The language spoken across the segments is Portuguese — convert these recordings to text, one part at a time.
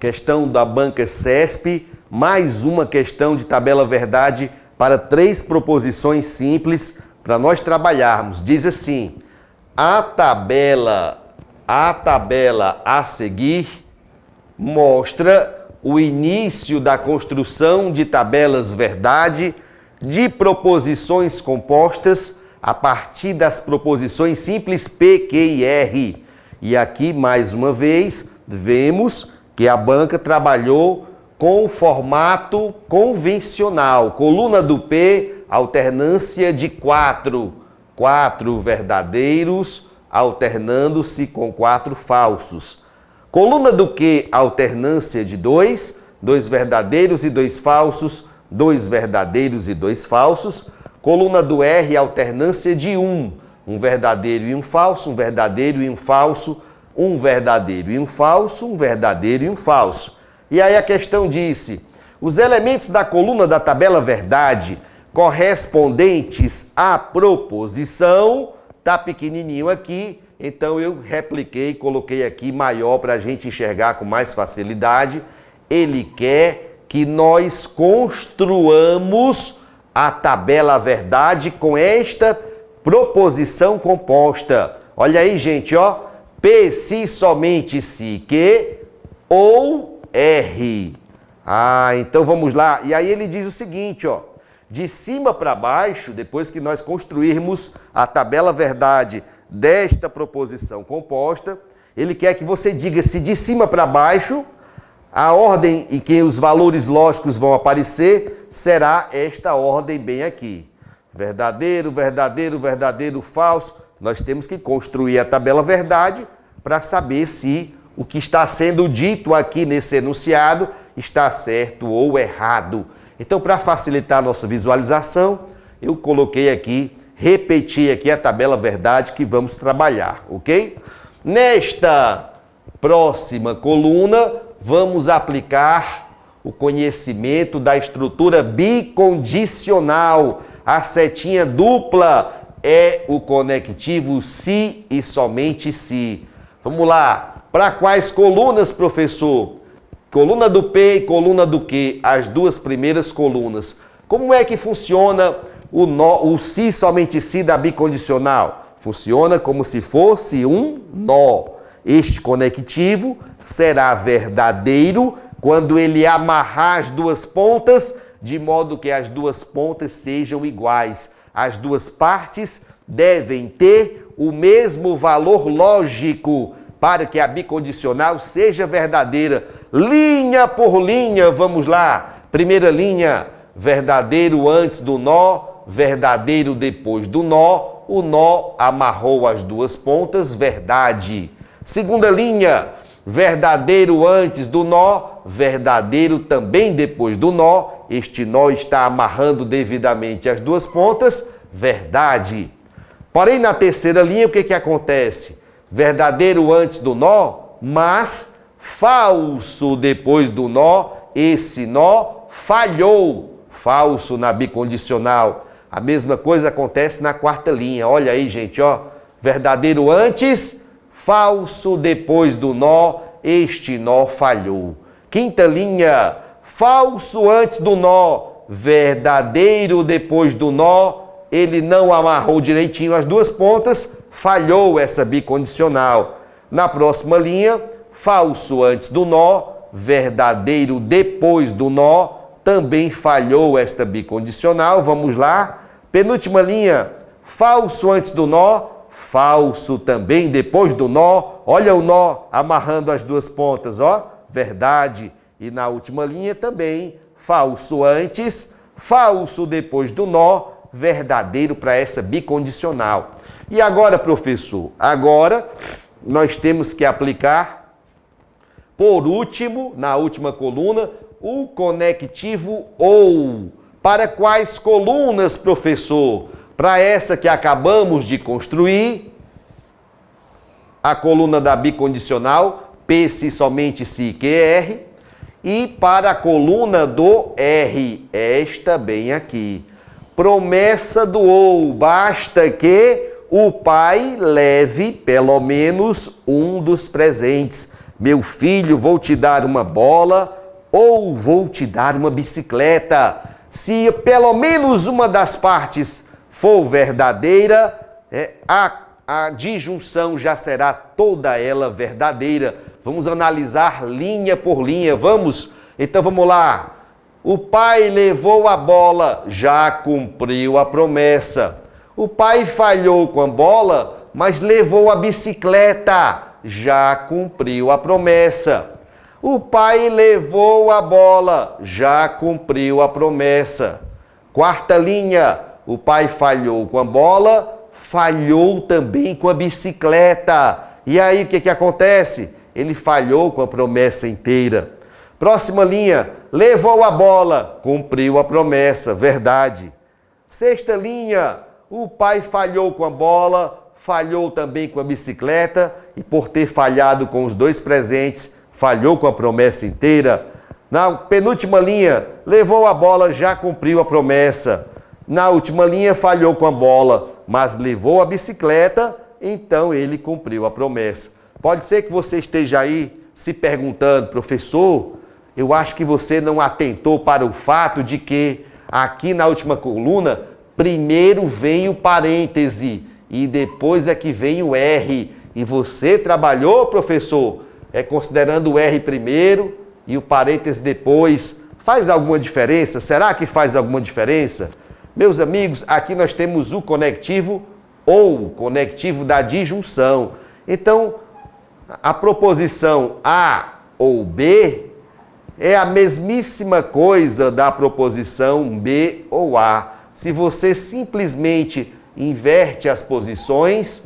questão da banca CESP, mais uma questão de tabela verdade para 3 proposições simples para nós trabalharmos. Diz assim: a tabela a seguir mostra o início da construção de tabelas verdade de proposições compostas a partir das proposições simples P, Q e R. E aqui, mais uma vez, vemos que a banca trabalhou com o formato convencional. Coluna do P, alternância de 4 verdadeiros, alternando-se com 4 falsos. Coluna do Q, alternância de 2 verdadeiros e 2 falsos, 2 verdadeiros e 2 falsos. Coluna do R, alternância de 1 verdadeiro e um falso, um verdadeiro e um falso, um verdadeiro e um falso, um verdadeiro e um falso. E aí a questão disse: os elementos da coluna da tabela verdade correspondentes à proposição, tá pequenininho aqui, então eu repliquei, coloquei aqui maior para a gente enxergar com mais facilidade. Ele quer que nós construamos a tabela verdade com esta proposição composta. Olha aí, gente, ó. P, se, somente se, que ou R. Então vamos lá. E aí ele diz o seguinte, ó. De cima para baixo, depois que nós construirmos a tabela verdade desta proposição composta, ele quer que você diga se de cima para baixo, a ordem em que os valores lógicos vão aparecer será esta ordem bem aqui. Verdadeiro, verdadeiro, verdadeiro, falso. Nós temos que construir a tabela verdade para saber se o que está sendo dito aqui nesse enunciado está certo ou errado. Então, para facilitar a nossa visualização, eu coloquei aqui, repeti aqui a tabela verdade que vamos trabalhar, ok? Nesta próxima coluna, vamos aplicar o conhecimento da estrutura bicondicional. A setinha dupla é o conectivo se e somente se. Vamos lá. Para quais colunas, professor? Coluna do P e coluna do Q, as duas primeiras colunas. Como é que funciona o se somente se da bicondicional? Funciona como se fosse um nó. Este conectivo será verdadeiro quando ele amarrar as duas pontas, de modo que as duas pontas sejam iguais. As duas partes devem ter o mesmo valor lógico para que a bicondicional seja verdadeira. Linha por linha, vamos lá. Primeira linha, verdadeiro antes do nó, verdadeiro depois do nó. O nó amarrou as duas pontas, verdade. Segunda linha, verdadeiro antes do nó, verdadeiro também depois do nó. Este nó está amarrando devidamente as duas pontas, verdade. Porém, na terceira linha, o que acontece? Verdadeiro antes do nó, mas falso depois do nó. Esse nó falhou. Falso na bicondicional. A mesma coisa acontece na quarta linha. Olha aí, gente, ó. Verdadeiro antes, falso depois do nó. Este nó falhou. Quinta linha, falso antes do nó, verdadeiro depois do nó. Ele não amarrou direitinho as duas pontas, falhou essa bicondicional. Na próxima linha, falso antes do nó, verdadeiro depois do nó, também falhou esta bicondicional. Vamos lá. Penúltima linha, falso antes do nó, falso também depois do nó. Olha o nó amarrando as duas pontas, ó, verdade. E na última linha também, falso antes, falso depois do nó, verdadeiro para essa bicondicional. E agora, professor? Agora nós temos que aplicar, por último, na última coluna, o conectivo ou. Para quais colunas, professor? Para essa que acabamos de construir, a coluna da bicondicional, P, se, somente se, que, R. E para a coluna do R, esta bem aqui. Promessa do ou, basta que o pai leve pelo menos um dos presentes. Meu filho, vou te dar uma bola ou vou te dar uma bicicleta. Se pelo menos uma das partes for verdadeira, a disjunção já será toda ela verdadeira. Vamos analisar linha por linha, vamos? Então vamos lá. O pai levou a bola, já cumpriu a promessa. O pai falhou com a bola, mas levou a bicicleta, já cumpriu a promessa. O pai levou a bola, já cumpriu a promessa. Quarta linha, o pai falhou com a bola, falhou também com a bicicleta. E aí o que acontece? Ele falhou com a promessa inteira. Próxima linha, levou a bola, cumpriu a promessa, verdade. Sexta linha, o pai falhou com a bola, falhou também com a bicicleta e por ter falhado com os dois presentes, falhou com a promessa inteira. Na penúltima linha, levou a bola, já cumpriu a promessa. Na última linha, falhou com a bola, mas levou a bicicleta, então ele cumpriu a promessa. Pode ser que você esteja aí se perguntando, professor, eu acho que você não atentou para o fato de que aqui na última coluna, primeiro vem o parêntese e depois é que vem o R. E você trabalhou, professor, considerando o R primeiro e o parêntese depois. Faz alguma diferença? Será que faz alguma diferença? Meus amigos, aqui nós temos o conectivo ou conectivo da disjunção. Então, a proposição A ou B é a mesmíssima coisa da proposição B ou A. Se você simplesmente inverte as posições,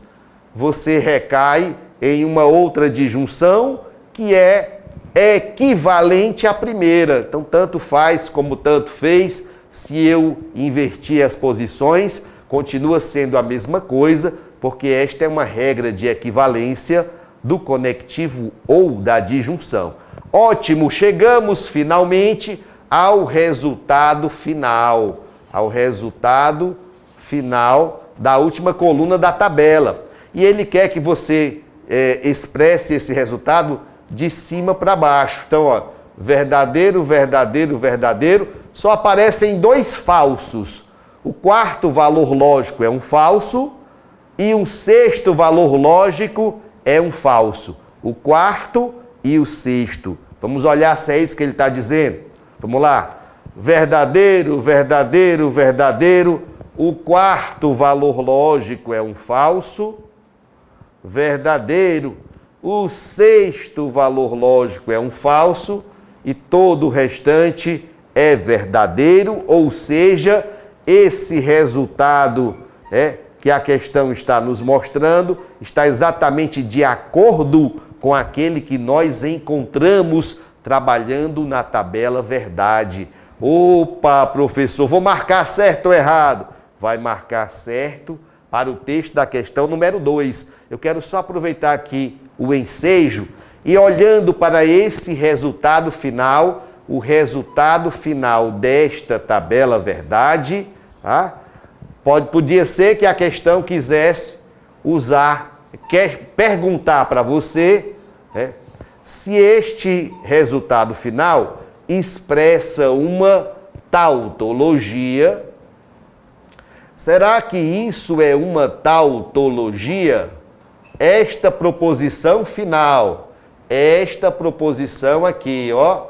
você recai em uma outra disjunção que é equivalente à primeira. Então, tanto faz como tanto fez. Se eu invertir as posições, continua sendo a mesma coisa, porque esta é uma regra de equivalência do conectivo ou da disjunção. Ótimo, chegamos finalmente ao resultado final. Ao resultado final da última coluna da tabela. E ele quer que você expresse esse resultado de cima para baixo. Então, ó, verdadeiro, verdadeiro, verdadeiro, só aparecem dois falsos. O quarto valor lógico é um falso e um sexto valor lógico é um falso. O quarto e o sexto. Vamos olhar se é isso que ele está dizendo. Vamos lá. Verdadeiro, verdadeiro, verdadeiro. O quarto valor lógico é um falso. Verdadeiro. O sexto valor lógico é um falso. E todo o restante é verdadeiro. Ou seja, esse resultado que a questão está nos mostrando está exatamente de acordo com aquele que nós encontramos trabalhando na tabela verdade. Opa, professor, vou marcar certo ou errado? Vai marcar certo para o texto da questão número 2. Eu quero só aproveitar aqui o ensejo e olhando para esse resultado final, o resultado final desta tabela verdade, tá? Podia ser que a questão quisesse perguntar para você se este resultado final expressa uma tautologia. Será que isso é uma tautologia? Esta proposição final, esta proposição aqui, ó,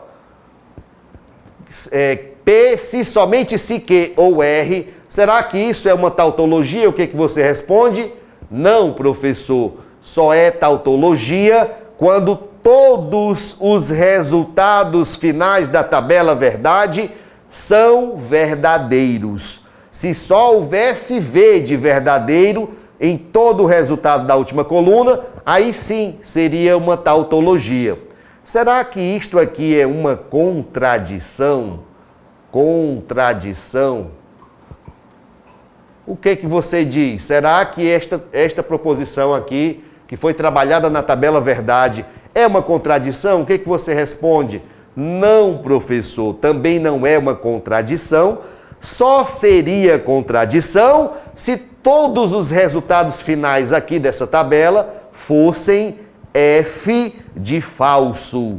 P, se somente se que ou R, será que isso é uma tautologia? O que você responde? Não, professor, só é tautologia quando todos os resultados finais da tabela verdade são verdadeiros. Se só houvesse V de verdadeiro em todo o resultado da última coluna, aí sim seria uma tautologia. Será que isto aqui é uma contradição? Contradição. O que você diz? Será que esta proposição aqui, que foi trabalhada na tabela verdade, é uma contradição? O que você responde? Não, professor, também não é uma contradição. Só seria contradição se todos os resultados finais aqui dessa tabela fossem F de falso.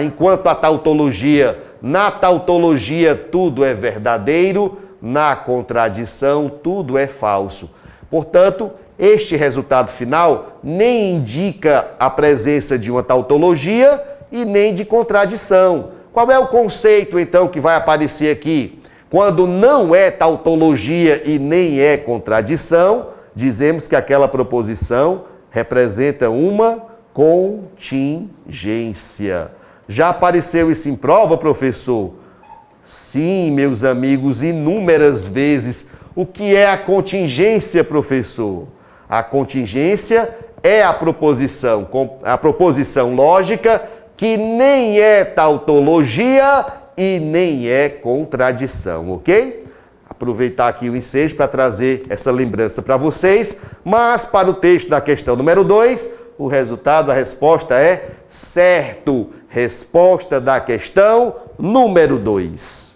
Enquanto a tautologia, na tautologia tudo é verdadeiro, na contradição tudo é falso. Portanto, este resultado final nem indica a presença de uma tautologia e nem de contradição. Qual é o conceito, então, que vai aparecer aqui? Quando não é tautologia e nem é contradição, dizemos que aquela proposição representa uma contingência. Já apareceu isso em prova, professor? Sim, meus amigos, inúmeras vezes. O que é a contingência, professor? A contingência é a proposição lógica que nem é tautologia e nem é contradição, ok? Aproveitar aqui o ensejo para trazer essa lembrança para vocês, mas para o texto da questão número 2, o resultado, a resposta é certo. Resposta da questão número 2.